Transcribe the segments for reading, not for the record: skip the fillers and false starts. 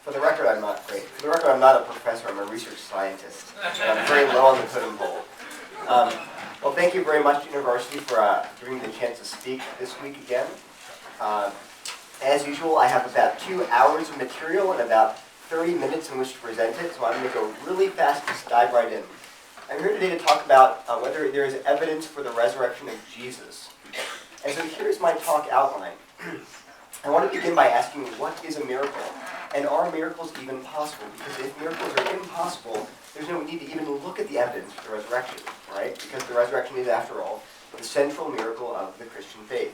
For the record, I'm not great. For the record, I'm not a professor. I'm a research scientist. And I'm very low on the totem pole. Well, thank you very much, University, for giving me the chance to speak this week again. As usual, I have about 2 hours of material and about 30 minutes in which to present it, so I'm going to go really fast and just dive right in. I'm here today to talk about whether there is evidence for the resurrection of Jesus. And so here's my talk outline. I want to begin by asking, what is a miracle? And are miracles even possible? Because if miracles are impossible, there's no need to even look at the evidence for the resurrection, right? Because the resurrection is, after all, the central miracle of the Christian faith.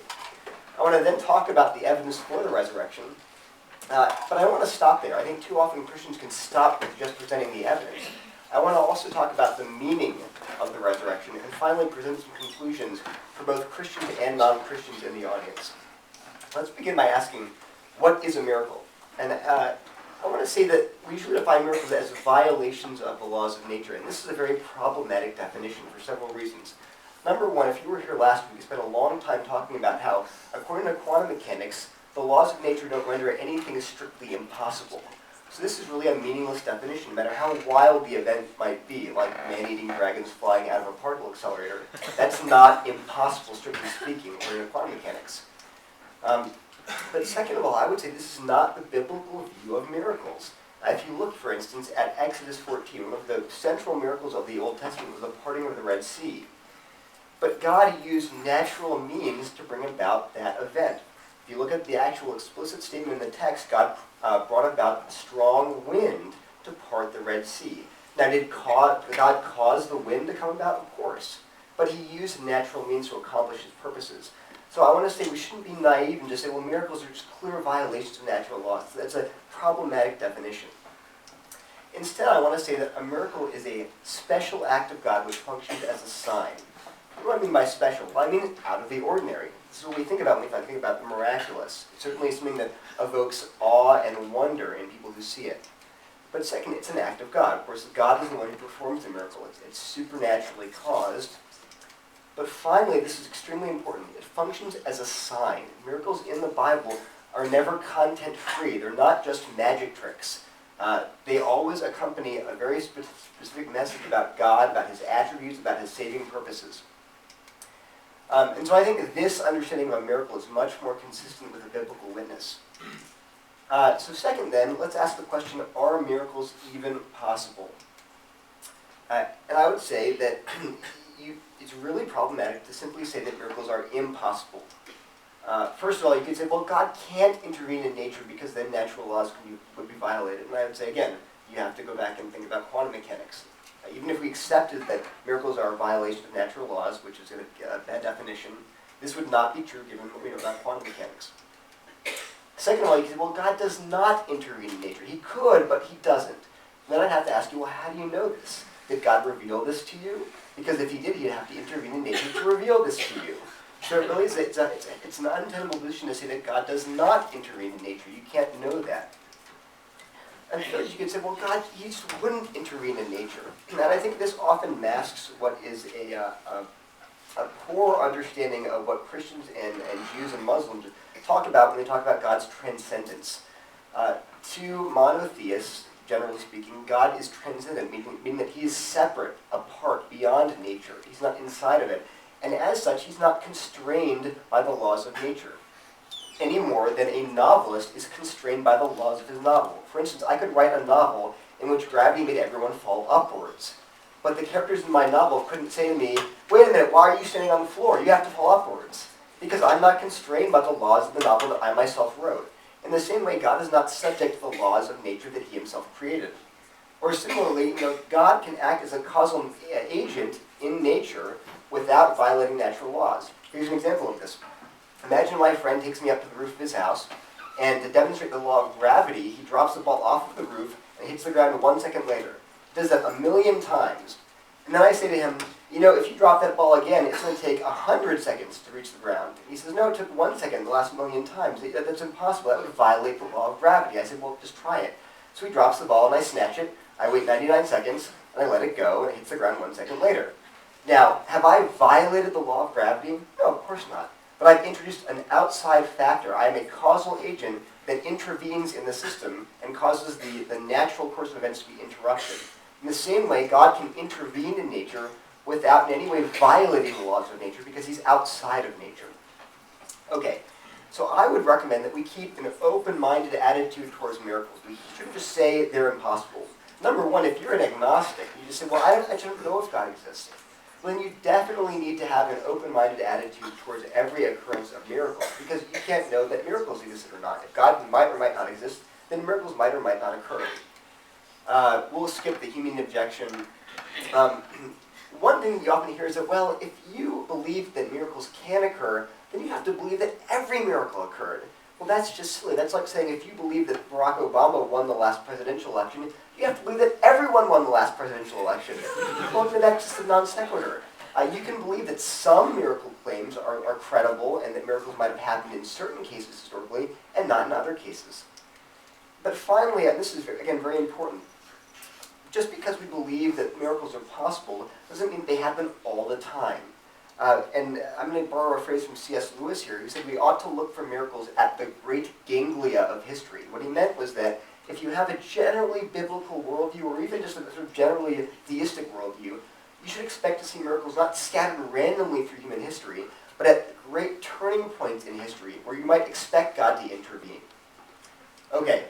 I want to then talk about the evidence for the resurrection, but I don't want to stop there. I think too often Christians can stop with just presenting the evidence. I want to also talk about the meaning of the resurrection, and finally present some conclusions for both Christians and non-Christians in the audience. Let's begin by asking, what is a miracle? And I want to say that we usually define miracles as violations of the laws of nature, and this is a very problematic definition for several reasons. Number one, if you were here last week, we spent a long time talking about how, according to quantum mechanics, the laws of nature don't render anything strictly impossible. So this is really a meaningless definition, no matter how wild the event might be, like man-eating dragons flying out of a particle accelerator. That's not impossible, strictly speaking, according to quantum mechanics. But second of all, I would say this is not the biblical view of miracles. If you look, for instance, at Exodus 14, one of the central miracles of the Old Testament was the parting of the Red Sea. But God used natural means to bring about that event. If you look at the actual explicit statement in the text, God brought about a strong wind to part the Red Sea. Now, did God cause the wind to come about? Of course. But he used natural means to accomplish his purposes. So I want to say we shouldn't be naive and just say, well, miracles are just clear violations of natural laws. That's a problematic definition. Instead, I want to say that a miracle is a special act of God which functions as a sign. What do I mean by special? Well, I mean out of the ordinary. This is what we think about when we think about the miraculous. It's certainly something that evokes awe and wonder in people who see it. But second, it's an act of God. Of course, God is the one who performs the miracle. It's supernaturally caused. But finally, this is extremely important. It functions as a sign. Miracles in the Bible are never content-free. They're not just magic tricks. They always accompany a very specific message about God, about his attributes, about his saving purposes. And so I think that this understanding of a miracle is much more consistent with a biblical witness. So second then, let's ask the question, are miracles even possible? And I would say that it's really problematic to simply say that miracles are impossible. First of all, you could say, well, God can't intervene in nature because then natural laws would be violated. And I would say, again, you have to go back and think about quantum mechanics. Even if we accepted that miracles are a violation of natural laws, which is a bad definition, this would not be true given what we know about quantum mechanics. Second of all, you could say, well, God does not intervene in nature. He could, but he doesn't. Then I'd have to ask you, well, how do you know this? Did God reveal this to you? Because if he did, he'd have to intervene in nature to reveal this to you. So it really is, it's an untenable position to say that God does not intervene in nature. You can't know that. And third, you could say, well, God, he just wouldn't intervene in nature. And I think this often masks what is a poor understanding of what Christians and Jews and Muslims talk about when they talk about God's transcendence. To monotheists, generally speaking, God is transcendent, meaning that he is separate, apart, beyond nature. He's not inside of it. And as such, he's not constrained by the laws of nature any more than a novelist is constrained by the laws of his novel. For instance, I could write a novel in which gravity made everyone fall upwards. But the characters in my novel couldn't say to me, wait a minute, why are you standing on the floor? You have to fall upwards. Because I'm not constrained by the laws of the novel that I myself wrote. In the same way, God is not subject to the laws of nature that he himself created. Or similarly, God can act as a causal agent in nature without violating natural laws. Here's an example of this. Imagine my friend takes me up to the roof of his house, and to demonstrate the law of gravity, he drops the ball off of the roof and hits the ground 1 second later. He does that 1,000,000 times. And then I say to him, if you drop that ball again, it's going to take 100 seconds to reach the ground. And he says, no, it took 1 second the last 1,000,000 times. That's impossible. That would violate the law of gravity. I said, well, just try it. So he drops the ball, and I snatch it. I wait 99 seconds, and I let it go, and it hits the ground 1 second later. Now, have I violated the law of gravity? No, of course not. but I've introduced an outside factor. I am a causal agent that intervenes in the system and causes the natural course of events to be interrupted. In the same way, God can intervene in nature without in any way violating the laws of nature because he's outside of nature. Okay, so I would recommend that we keep an open-minded attitude towards miracles. We shouldn't just say they're impossible. Number one, if you're an agnostic, you just say, well, I don't know if God exists. Well, then you definitely need to have an open-minded attitude towards every occurrence of miracles, because you can't know that miracles exist or not. If God might or might not exist, then miracles might or might not occur. We'll skip the human objection. One thing you often hear is that, well, if you believe that miracles can occur, then you have to believe that every miracle occurred. Well, that's just silly. That's like saying if you believe that Barack Obama won the last presidential election, you have to believe that everyone won the last presidential election. Well, that's just a non sequitur. You can believe that some miracle claims are credible and that miracles might have happened in certain cases historically and not in other cases. But finally, and this is, again, very important, just because we believe that miracles are possible doesn't mean they happen all the time. And I'm going to borrow a phrase from C.S. Lewis here. He said we ought to look for miracles at the great ganglia of history. What he meant was that if you have a generally biblical worldview, or even just a sort of generally theistic worldview, you should expect to see miracles not scattered randomly through human history, but at great turning points in history where you might expect God to intervene. Okay,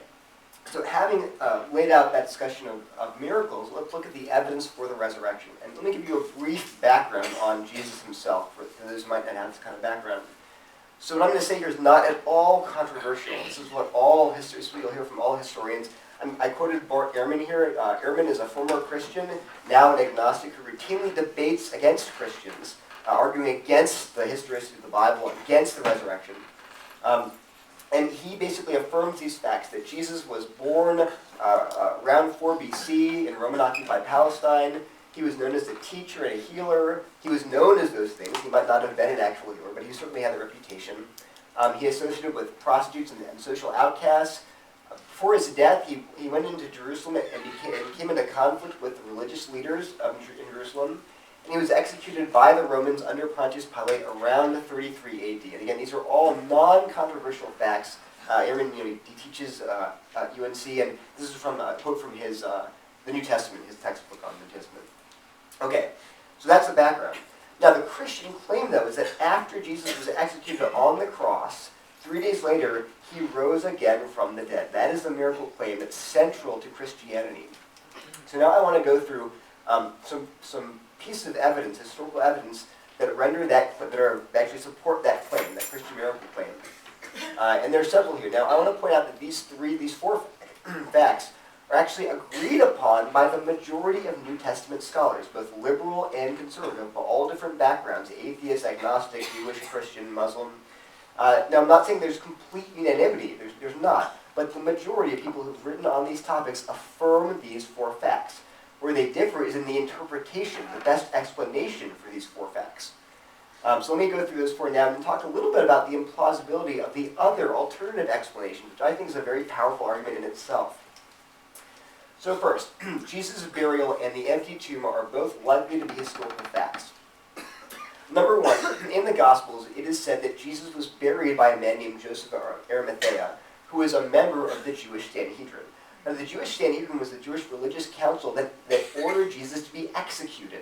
so having laid out that discussion of miracles, let's look at the evidence for the resurrection. And let me give you a brief background on Jesus himself, for those who might not have this kind of background. So what I'm going to say here is not at all controversial. This is what you'll hear from all historians. I quoted Bart Ehrman here. Ehrman is a former Christian, now an agnostic, who routinely debates against Christians, arguing against the historicity of the Bible, against the resurrection. And he basically affirms these facts, that Jesus was born around 4 BC in Roman-occupied Palestine. He was known as a teacher and a healer. He was known as those things. He might not have been an actual healer, but he certainly had a reputation. He associated with prostitutes and social outcasts. Before his death, he went into Jerusalem and came into conflict with the religious leaders in Jerusalem. And he was executed by the Romans under Pontius Pilate around 33 AD. And again, these are all non-controversial facts. Aaron, he teaches UNC, and this is from a quote from his the New Testament, his textbook on the New Testament. Okay, so that's the background. Now, the Christian claim, though, is that after Jesus was executed on the cross, 3 days later, he rose again from the dead. That is the miracle claim that's central to Christianity. So now I want to go through some pieces of evidence, historical evidence, that actually support that claim, that Christian miracle claim. And there are several here. Now, I want to point out that these four facts are actually agreed upon by the majority of New Testament scholars, both liberal and conservative, of all different backgrounds, atheist, agnostic, Jewish, Christian, Muslim. Now, I'm not saying there's complete unanimity. There's not. But the majority of people who've written on these topics affirm these four facts. Where they differ is in the interpretation, the best explanation for these four facts. So let me go through those four now and talk a little bit about the implausibility of the other alternative explanation, which I think is a very powerful argument in itself. So first, Jesus' burial and the empty tomb are both likely to be historical facts. Number one, in the Gospels, it is said that Jesus was buried by a man named Joseph of Arimathea, who was a member of the Jewish Sanhedrin. Now, the Jewish Sanhedrin was the Jewish religious council that ordered Jesus to be executed.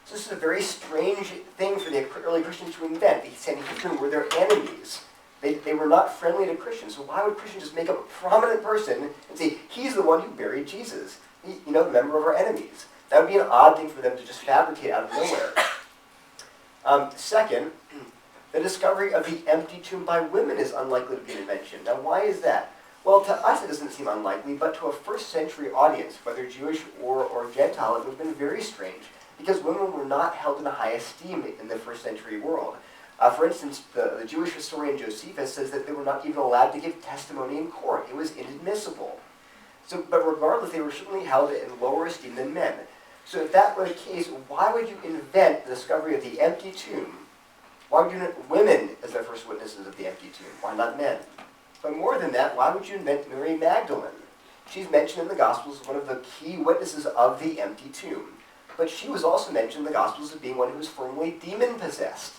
So this is a very strange thing for the early Christians to invent. The Sanhedrin were their enemies. They were not friendly to Christians. So why would Christians just make up a prominent person and say, he's the one who buried Jesus? The member of our enemies. That would be an odd thing for them to just fabricate out of nowhere. Second, the discovery of the empty tomb by women is unlikely to be an invention. Now, why is that? Well, to us it doesn't seem unlikely, but to a first century audience, whether Jewish or Gentile, it would have been very strange, because women were not held in high esteem in the first century world. For instance, the Jewish historian Josephus says that they were not even allowed to give testimony in court. It was inadmissible. But regardless, they were certainly held in lower esteem than men. So if that were the case, why would you invent the discovery of the empty tomb? Why would you invent women as the first witnesses of the empty tomb? Why not men? But more than that, why would you invent Mary Magdalene? She's mentioned in the Gospels as one of the key witnesses of the empty tomb. But she was also mentioned in the Gospels as being one who was formerly demon-possessed.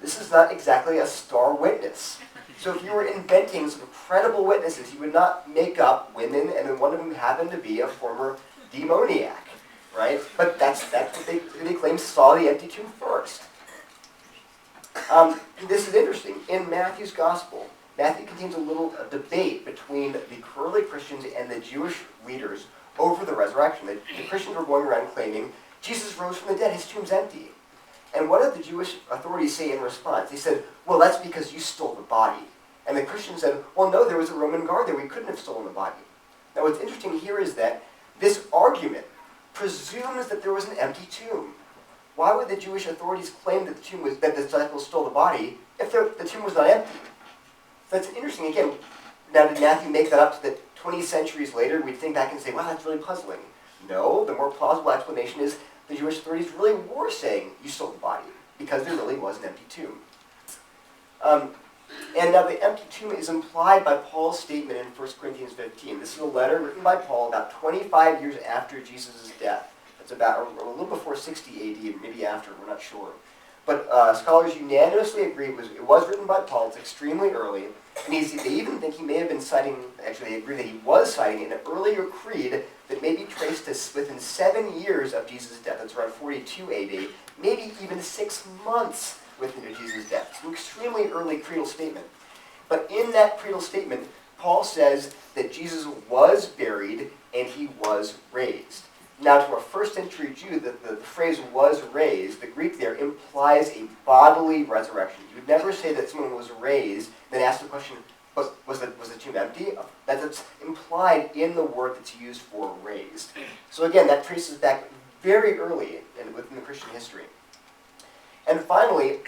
This is not exactly a star witness. So if you were inventing some credible witnesses, you would not make up women and then one of them happened to be a former demoniac, right? But that's what they claim saw the empty tomb first. This is interesting. In Matthew's gospel, Matthew contains a debate between the early Christians and the Jewish leaders over the resurrection. The Christians were going around claiming, Jesus rose from the dead, his tomb's empty. And what did the Jewish authorities say in response? They said, well, that's because you stole the body. And the Christians said, well, no, there was a Roman guard there. We couldn't have stolen the body. Now, what's interesting here is that this argument presumes that there was an empty tomb. Why would the Jewish authorities claim that that the disciples stole the body if the tomb was not empty? That's interesting. Again, now did Matthew make that up so that 20 centuries later we'd think back and say, wow, that's really puzzling? No, the more plausible explanation is the Jewish authorities really were saying you stole the body because there really was an empty tomb. And now the empty tomb is implied by Paul's statement in 1 Corinthians 15. This is a letter written by Paul about 25 years after Jesus' death. It's about a little before 60 AD, maybe after, we're not sure. But scholars unanimously agree it was written by Paul. It's extremely early. And they even think he may have been citing, actually they agree that he was citing an earlier creed that may be traced to within 7 years of Jesus' death. That's around 42 AD, maybe even 6 months within Jesus' death. It's an extremely early creedal statement. But in that creedal statement, Paul says that Jesus was buried and he was raised. Now, to a first century Jew, the phrase was raised, the Greek there implies a bodily resurrection. You would never say that someone was raised, then ask the question, was the tomb empty? That's implied in the word that's used for raised. So again, that traces back very early within the Christian history. And finally,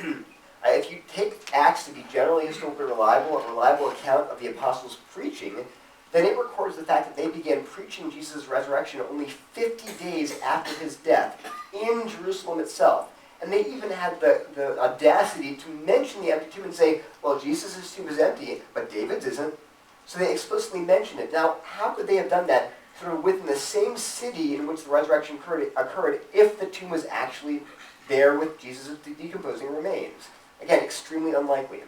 if you take Acts to be generally historically reliable, a reliable account of the apostles' preaching, then it records the fact that they began preaching Jesus' resurrection only 50 days after his death in Jerusalem itself. And they even had the audacity to mention the empty tomb and say, well, Jesus' tomb is empty, but David's isn't. So they explicitly mention it. Now, how could they have done that sort of within the same city in which the resurrection occurred if the tomb was actually there with Jesus' decomposing remains? Again, extremely unlikely.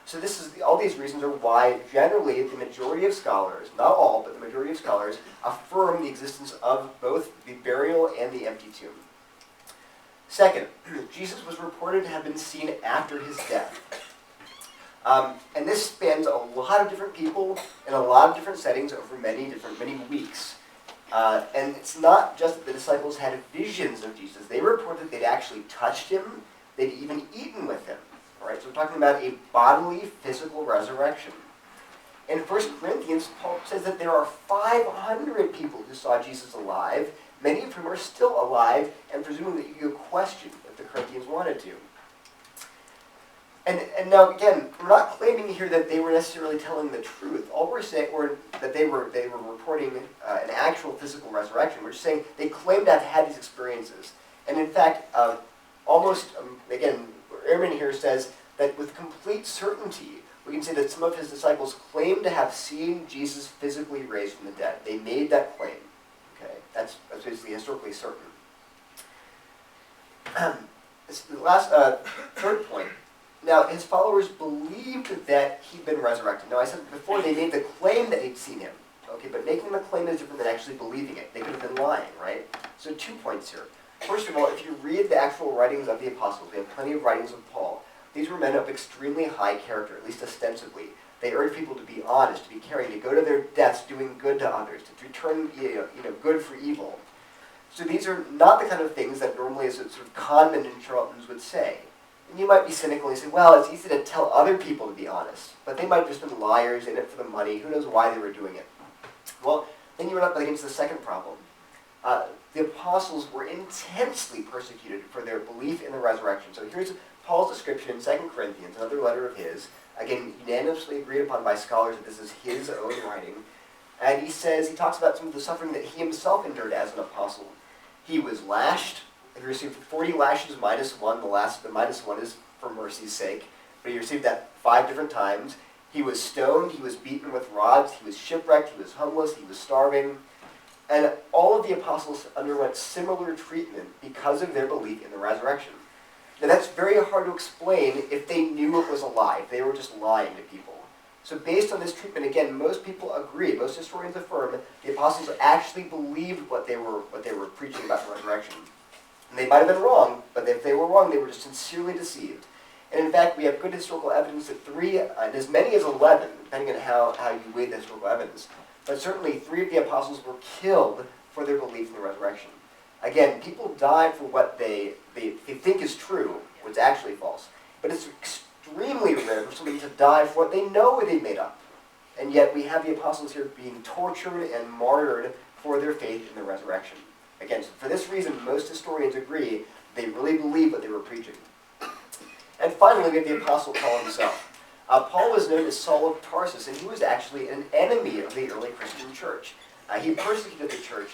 So all these reasons are why generally the majority of scholars, not all, but the majority of scholars, affirm the existence of both the burial and the empty tomb. Second, Jesus was reported to have been seen after his death. And this spans a lot of different people in a lot of different settings over many weeks. And it's not just that the disciples had visions of Jesus. They reported that they'd actually touched him, they'd even eaten with him. All right, so we're talking about a bodily, physical resurrection. In 1 Corinthians, Paul says that there are 500 people who saw Jesus alive, many of whom are still alive, and presumably you could question if the Corinthians wanted to. And now, again, we're not claiming here that they were necessarily telling the truth. All we're saying, or that they were reporting an actual physical resurrection. We're just saying they claimed to have had these experiences. And in fact, again, Ehrman here says that with complete certainty, we can say that some of his disciples claimed to have seen Jesus physically raised from the dead. They made that claim. Okay, that's basically historically certain. The last, third point. Now, his followers believed that he'd been resurrected. Now, I said before they made the claim that they'd seen him. Okay, but making the claim is different than actually believing it. They could have been lying, right? So 2 points here. First of all, if you read the actual writings of the apostles, we have plenty of writings of Paul. These were men of extremely high character, at least ostensibly. They urged people to be honest, to be caring, to go to their deaths doing good to others, to return good for evil. So these are not the kind of things that normally as sort of conmen and charlatans would say. And you might be cynical and say, well, it's easy to tell other people to be honest, but they might have just been liars in it for the money. Who knows why they were doing it? Well, then you run up against the second problem. The apostles were intensely persecuted for their belief in the resurrection. So here's Paul's description in 2 Corinthians, another letter of his, again, unanimously agreed upon by scholars that this is his own writing. And he talks about some of the suffering that he himself endured as an apostle. He was lashed. He received 40 lashes minus 1. The minus 1 is for mercy's sake. But he received that 5 different times. He was stoned. He was beaten with rods. He was shipwrecked. He was homeless. He was starving. And all of the apostles underwent similar treatment because of their belief in the resurrection. Now that's very hard to explain if they knew it was a lie, if they were just lying to people. So based on this treatment, again, most people agree, most historians affirm, the apostles actually believed what they were preaching about the resurrection. And they might have been wrong, but if they were wrong, they were just sincerely deceived. And in fact, we have good historical evidence that 3, and as many as 11, depending on how you weigh the historical evidence, but certainly 3 of the apostles were killed for their belief in the resurrection. Again, people die for what they think is true, what's actually false. But it's extremely rare for somebody to die for what they know they made up. And yet we have the apostles here being tortured and martyred for their faith in the resurrection. Again, so for this reason, most historians agree they really believed what they were preaching. And finally, we have the Apostle Paul himself. Paul was known as Saul of Tarsus, and he was actually an enemy of the early Christian church. He persecuted the church.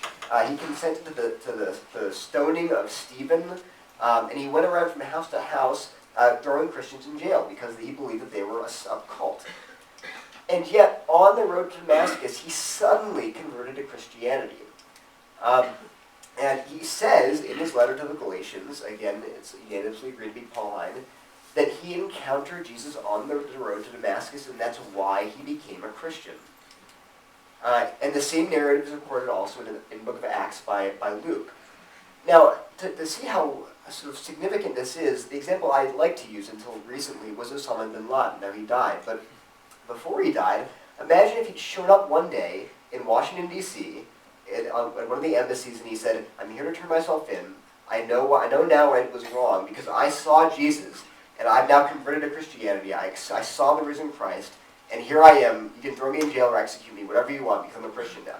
He consented to the stoning of Stephen, and he went around from house to house throwing Christians in jail because he believed that they were a cult. And yet, on the road to Damascus, he suddenly converted to Christianity. And he says in his letter to the Galatians, again, it's unanimously agreed to be Pauline, that he encountered Jesus on the road to Damascus, and that's why he became a Christian. And the same narrative is recorded also in the book of Acts by Luke. Now, to see how sort of significant this is, the example I like to use until recently was Osama bin Laden. Now, he died, but before he died, imagine if he'd shown up one day in Washington, D.C., at one of the embassies, and he said, "I'm here to turn myself in. I know now I was wrong because I saw Jesus, and I've now converted to Christianity. I saw the risen Christ, and here I am. You can throw me in jail or execute me, whatever you want, become a Christian now."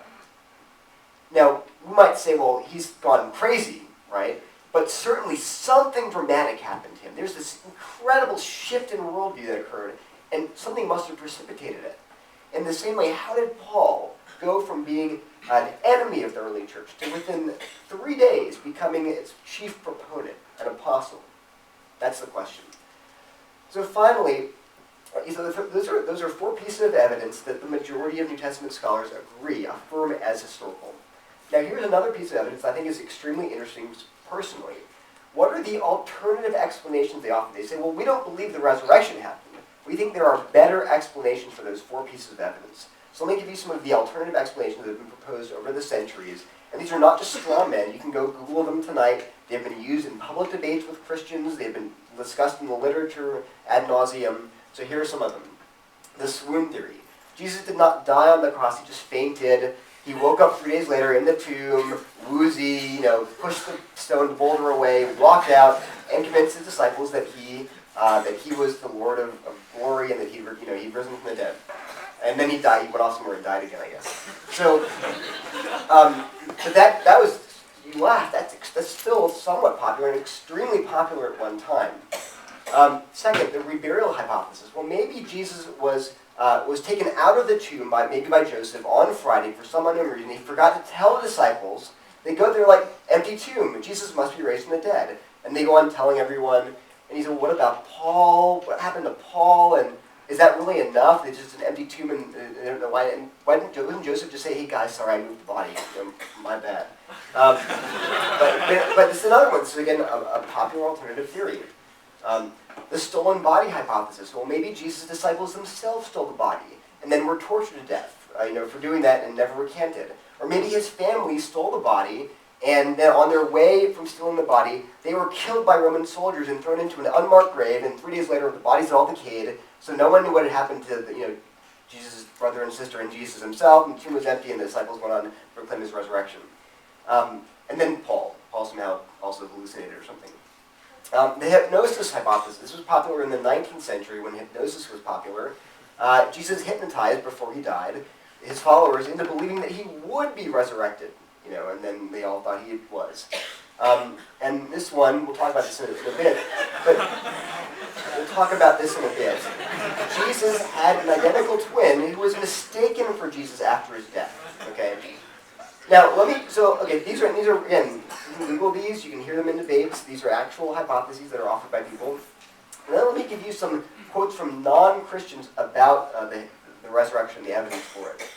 Now, we might say, well, he's gone crazy, right? But certainly something dramatic happened to him. There's this incredible shift in worldview that occurred, and something must have precipitated it. In the same way, how did Paul go from being an enemy of the early church to within 3 days becoming its chief proponent, an apostle? That's the question. So finally, those are 4 pieces of evidence that the majority of New Testament scholars affirm as historical. Now here's another piece of evidence I think is extremely interesting personally. What are the alternative explanations they offer? They say, well, we don't believe the resurrection happened. We think there are better explanations for those 4 pieces of evidence. So let me give you some of the alternative explanations that have been proposed over the centuries. And these are not just straw men. You can go Google them tonight. They've been used in public debates with Christians. They've been discussed in the literature ad nauseum. So here are some of them. The swoon theory. Jesus did not die on the cross. He just fainted. He woke up 3 days later in the tomb, woozy, pushed the stone boulder away, walked out, and convinced his disciples that he was the Lord of glory and that he'd risen from the dead. And then he died. He went off somewhere and died again, I guess. So, but that was, you laugh. That's still somewhat popular and extremely popular at one time. Second, the reburial hypothesis. Well, maybe Jesus was taken out of the tomb by Joseph on Friday for some unknown reason. He forgot to tell the disciples. They go there like, empty tomb. Jesus must be raised from the dead. And they go on telling everyone. And he said, well, what about Paul? What happened to Paul? And is that really enough? It's just an empty tomb, and they don't know why. And wouldn't Joseph just say, "Hey guys, sorry, I moved the body. My bad." But this is another one. This is again a popular alternative theory. The stolen body hypothesis. Well, maybe Jesus' disciples themselves stole the body and then were tortured to death, for doing that and never recanted. Or maybe his family stole the body, and then on their way from stealing the body, they were killed by Roman soldiers and thrown into an unmarked grave. And 3 days later, the bodies had all decayed. So no one knew what had happened to Jesus' brother and sister and Jesus himself, and the tomb was empty, and the disciples went on to proclaim his resurrection. And then Paul somehow also hallucinated or something. The hypnosis hypothesis. This was popular in the 19th century when hypnosis was popular. Jesus hypnotized before he died his followers into believing that he would be resurrected, and then they all thought he was. And this one, we'll talk about this in a bit, but we'll talk about this in a bit. Jesus had an identical twin who was mistaken for Jesus after his death. Okay. Now these are again, you can Google these, you can hear them in debates. These are actual hypotheses that are offered by people. And then let me give you some quotes from non-Christians about the resurrection, the evidence for it.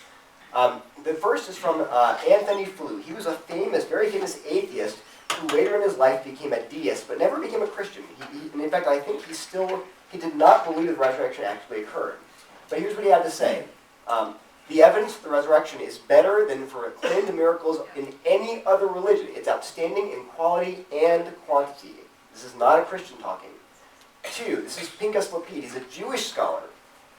The first is from Antony. He was a very famous atheist who later in his life became a deist, but never became a Christian. And in fact, I think he did not believe the resurrection actually occurred. But here's what he had to say. The evidence for the resurrection is better than for claimed miracles in any other religion. It's outstanding in quality and quantity. This is not a Christian talking. 2, this is Pinchas Lapid. He's a Jewish scholar.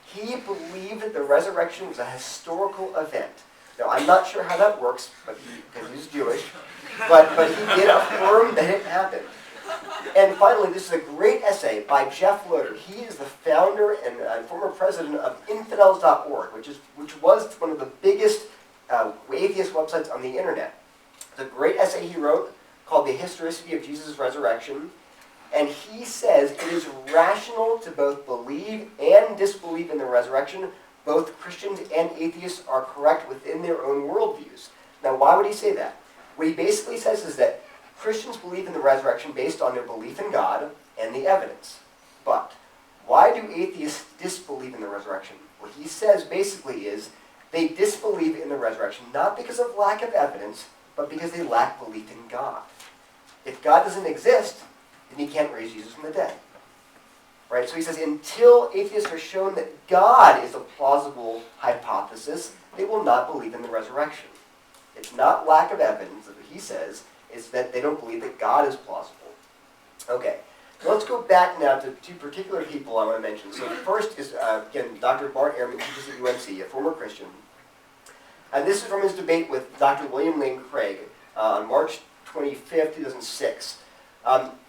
He believed that the resurrection was a historical event. Now, I'm not sure how that works, because he's Jewish, but he did affirm that it happened. And finally, this is a great essay by Jeff Loder. He is the founder and former president of infidels.org, which was one of the biggest atheist websites on the internet. It's a great essay he wrote called The Historicity of Jesus' Resurrection. And he says it is rational to both believe and disbelieve in the resurrection. Both Christians and atheists are correct within their own worldviews. Now, why would he say that? What he basically says is that Christians believe in the resurrection based on their belief in God and the evidence. But why do atheists disbelieve in the resurrection? What he says basically is they disbelieve in the resurrection not because of lack of evidence, but because they lack belief in God. If God doesn't exist, then he can't raise Jesus from the dead. Right? So he says until atheists are shown that God is a plausible hypothesis, they will not believe in the resurrection. It's not lack of evidence, what he says, is that they don't believe that God is plausible. Okay, so let's go back now to two particular people I want to mention. So the first is, again, Dr. Bart Ehrman, who teaches at UNC, a former Christian. And this is from his debate with Dr. William Lane Craig on March 25th, 2006.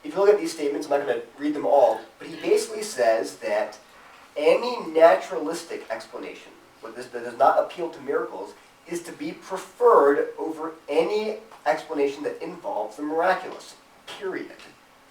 If you look at these statements, I'm not going to read them all, but he basically says that any naturalistic explanation, that does not appeal to miracles, is to be preferred over any explanation that involves the miraculous, period.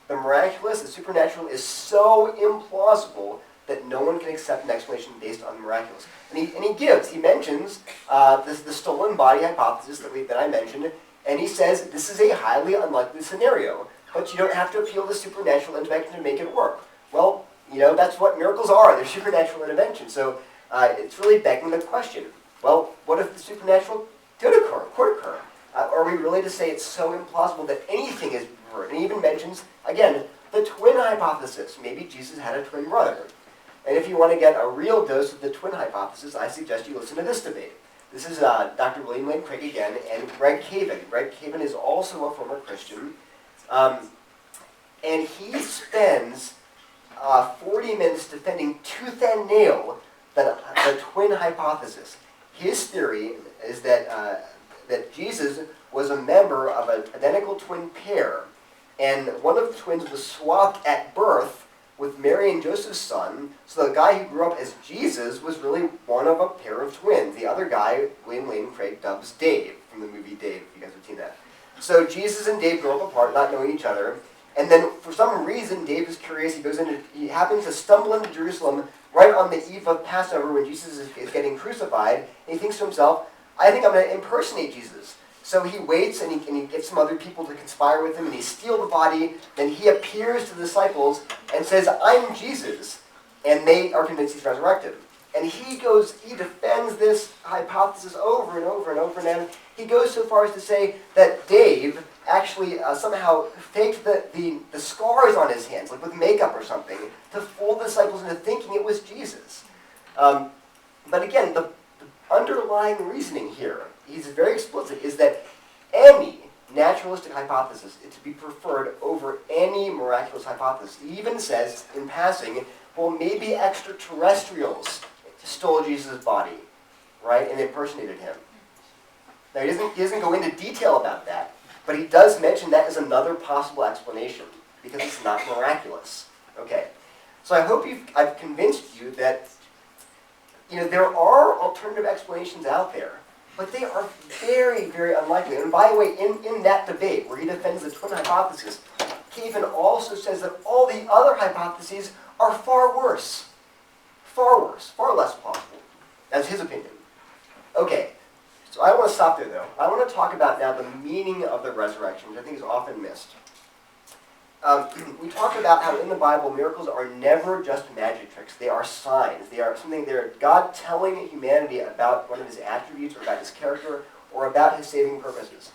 The miraculous, the supernatural, is so implausible that no one can accept an explanation based on the miraculous. And he mentions the stolen body hypothesis that I mentioned, and he says this is a highly unlikely scenario, but you don't have to appeal to supernatural intervention to make it work. Well, that's what miracles are. They're supernatural intervention. So it's really begging the question, well, what if the supernatural could occur? Are we really to say it's so implausible that anything is preferred? And he even mentions, again, the twin hypothesis. Maybe Jesus had a twin brother. And if you want to get a real dose of the twin hypothesis, I suggest you listen to this debate. This is Dr. William Lane Craig again, and Greg Caven. Greg Caven is also a former Christian. And he spends 40 minutes defending tooth and nail the twin hypothesis. His theory is that Jesus was a member of an identical twin pair, and one of the twins was swapped at birth with Mary and Joseph's son, so the guy who grew up as Jesus was really one of a pair of twins. The other guy, William Lane Craig, dubs Dave from the movie Dave, if you guys have seen that. So Jesus and Dave grow up apart, not knowing each other, and then for some reason, Dave is curious. He happens to stumble into Jerusalem right on the eve of Passover when Jesus is getting crucified, and he thinks to himself, I think I'm going to impersonate Jesus. So he waits and he gets some other people to conspire with him, and he steals the body. Then he appears to the disciples and says, I'm Jesus. And they are convinced he's resurrected. And he defends this hypothesis over and over and over again. He goes so far as to say that Dave actually somehow faked the scars on his hands, like with makeup or something, to fool the disciples into thinking it was Jesus. But again, the underlying reasoning here, he's very explicit, is that any naturalistic hypothesis is to be preferred over any miraculous hypothesis. He even says, in passing, well, maybe extraterrestrials stole Jesus' body, right, and impersonated him. Now, he doesn't go into detail about that, but he does mention that as another possible explanation, because it's not miraculous. Okay, so I hope I've convinced you that there are alternative explanations out there, but they are very, very unlikely. And by the way, in that debate where he defends the twin hypothesis, Caven also says that all the other hypotheses are far worse, far less plausible. That's his opinion. Okay, so I don't want to stop there, though. I want to talk about now the meaning of the resurrection, which I think is often missed. We talk about how in the Bible, miracles are never just magic tricks. They are signs. They're God telling humanity about one of his attributes or about his character or about his saving purposes.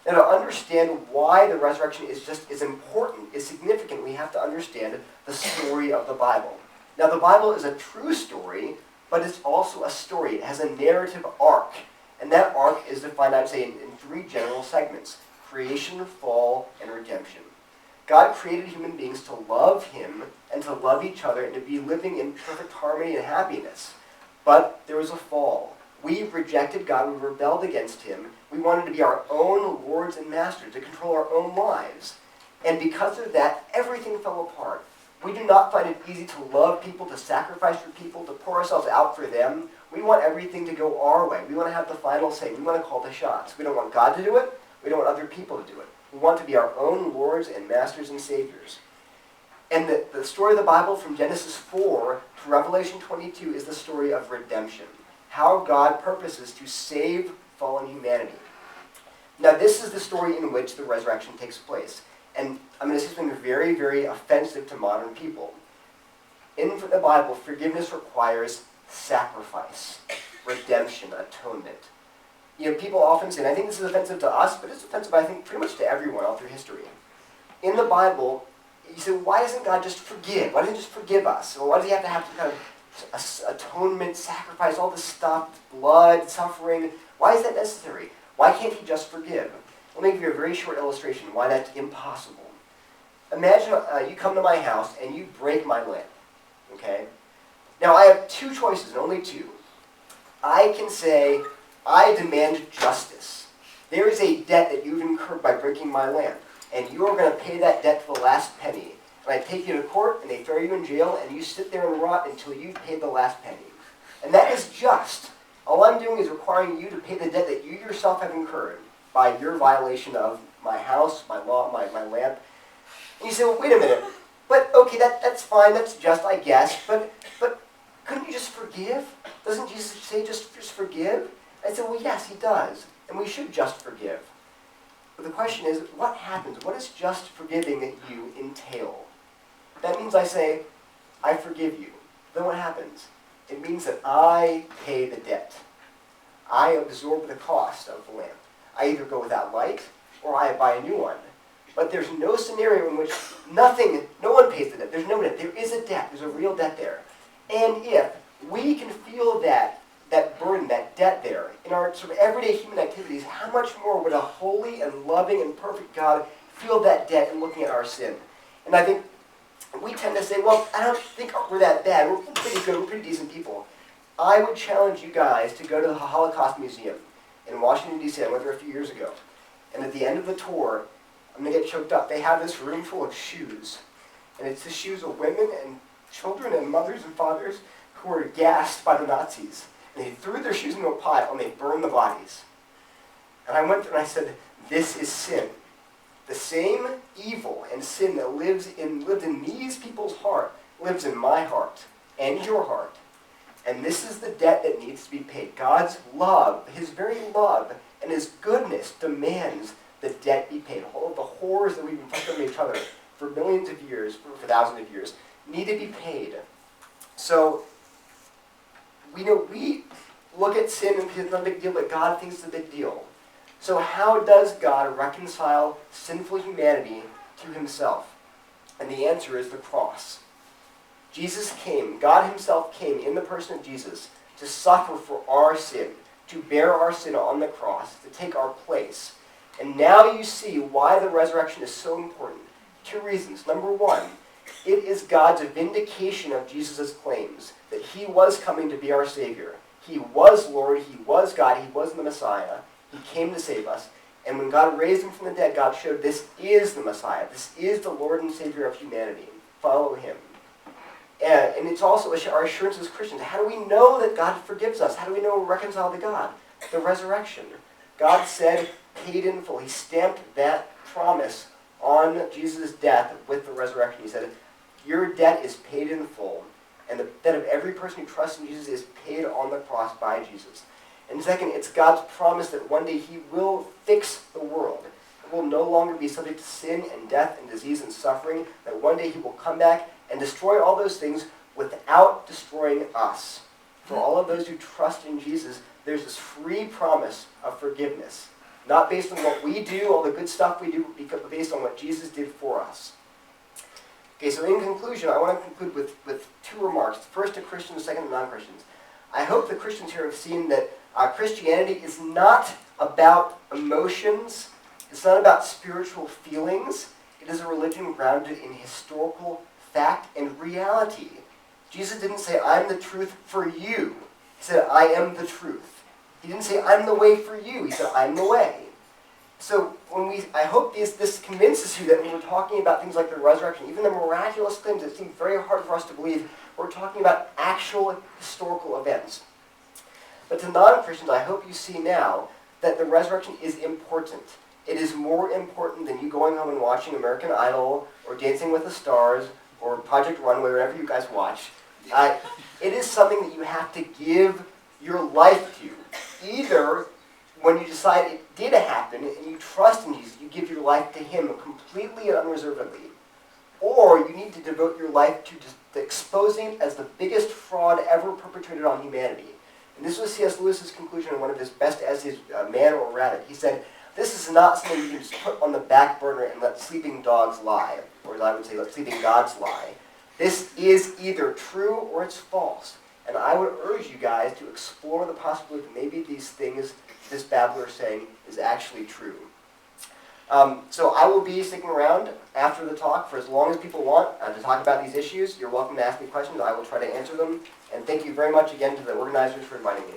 Now, to understand why the resurrection is important, is significant, we have to understand the story of the Bible. Now, the Bible is a true story, but it's also a story. It has a narrative arc, and that arc is defined, I'd say, in three general segments: creation, fall, and redemption. God created human beings to love him and to love each other and to be living in perfect harmony and happiness. But there was a fall. We rejected God. We rebelled against him. We wanted to be our own lords and masters, to control our own lives. And because of that, everything fell apart. We do not find it easy to love people, to sacrifice for people, to pour ourselves out for them. We want everything to go our way. We want to have the final say. We want to call the shots. We don't want God to do it. We don't want other people to do it. We want to be our own lords and masters and saviors. And the story of the Bible from Genesis 4 to Revelation 22 is the story of redemption. How God purposes to save fallen humanity. Now, this is the story in which the resurrection takes place. And I'm going to say something very, very offensive to modern people. In the Bible, forgiveness requires sacrifice, redemption, atonement. You know, people often say, and I think this is offensive to us, but it's offensive, I think, pretty much to everyone all through history. In the Bible, you say, why doesn't God just forgive? Why doesn't he just forgive us? Or why does he have to have some kind of atonement, sacrifice, all this stuff, blood, suffering? Why is that necessary? Why can't he just forgive? Let me give you a very short illustration why that's impossible. Imagine you come to my house and you break my lamp, okay? Now, I have two choices, and only two. I can say, I demand justice. There is a debt that you've incurred by breaking my lamp, and you are going to pay that debt to the last penny. And I take you to court, and they throw you in jail, and you sit there and rot until you've paid the last penny. And that is just. All I'm doing is requiring you to pay the debt that you yourself have incurred by your violation of my house, my law, my lamp. And you say, well, wait a minute. But, okay, that's fine, that's just, I guess. But couldn't you just forgive? Doesn't Jesus say just forgive? I said, well, yes, he does. And we should just forgive. But the question is, what happens? What does just forgiving you entail? That means I say, I forgive you. Then what happens? It means that I pay the debt. I absorb the cost of the lamp. I either go without light, or I buy a new one. But there's no scenario in which no one pays the debt. There's no debt. There is a debt. There's a real debt there. And if we can feel that burden, that debt there, in our sort of everyday human activities, how much more would a holy and loving and perfect God feel that debt in looking at our sin? And I think we tend to say, well, I don't think we're that bad. We're pretty good. We're pretty decent people. I would challenge you guys to go to the Holocaust Museum in Washington, D.C. I went there a few years ago. And at the end of the tour, I'm going to get choked up. They have this room full of shoes. And it's the shoes of women and children and mothers and fathers who were gassed by the Nazis. And they threw their shoes into a pile and they burned the bodies. And I went there and I said, this is sin. The same evil and sin that lived in these people's heart lives in my heart and your heart. And this is the debt that needs to be paid. God's love, his very love, and his goodness demands the debt be paid. All of the horrors that we've inflicted on each other for millions of years, for thousands of years, need to be paid. So, we look at sin and it's not a big deal, but God thinks it's a big deal. So how does God reconcile sinful humanity to himself? And the answer is the cross. Jesus came, God himself came in the person of Jesus to suffer for our sin, to bear our sin on the cross, to take our place. And now you see why the resurrection is so important. Two reasons. Number one, it is God's vindication of Jesus' claims that he was coming to be our Savior. He was Lord, he was God, he was the Messiah. He came to save us. And when God raised him from the dead, God showed this is the Messiah. This is the Lord and Savior of humanity. Follow him. And it's also our assurance as Christians. How do we know that God forgives us? How do we know we're reconciled to God? The resurrection. God said, paid in full. He stamped that promise on Jesus' death with the resurrection. He said, your debt is paid in full. And the debt of every person who trusts in Jesus is paid on the cross by Jesus. And second, it's God's promise that one day he will fix the world. It will no longer be subject to sin and death and disease and suffering. That one day he will come back and destroy all those things without destroying us. For all of those who trust in Jesus, there's this free promise of forgiveness. Not based on what we do, all the good stuff we do, but based on what Jesus did for us. Okay, so in conclusion, I want to conclude with two remarks. First to Christians, second to non-Christians. I hope the Christians here have seen that Christianity is not about emotions. It's not about spiritual feelings. It is a religion grounded in historical fact and reality. Jesus didn't say, I'm the truth for you. He said, I am the truth. He didn't say, I'm the way for you. He said, I'm the way. So I hope this convinces you that when we're talking about things like the resurrection, even the miraculous things that seem very hard for us to believe, we're talking about actual historical events. But to non-Christians, I hope you see now that the resurrection is important. It is more important than you going home and watching American Idol or Dancing with the Stars or Project Runway, whatever you guys watch. It is something that you have to give your life to. Either when you decide it did happen and you trust in Jesus, you give your life to him completely and unreservedly. Or you need to devote your life to just exposing it as the biggest fraud ever perpetrated on humanity. And this was C.S. Lewis's conclusion in one of his best essays, Man or Rabbit. He said, this is not something you can just put on the back burner and let sleeping dogs lie. Or as I would say, let sleeping gods lie. This is either true or it's false. And I would urge you guys to explore the possibility that maybe these things this babbler is saying is actually true. So I will be sticking around after the talk for as long as people want to talk about these issues. You're welcome to ask me questions. I will try to answer them. And thank you very much again to the organizers for inviting me.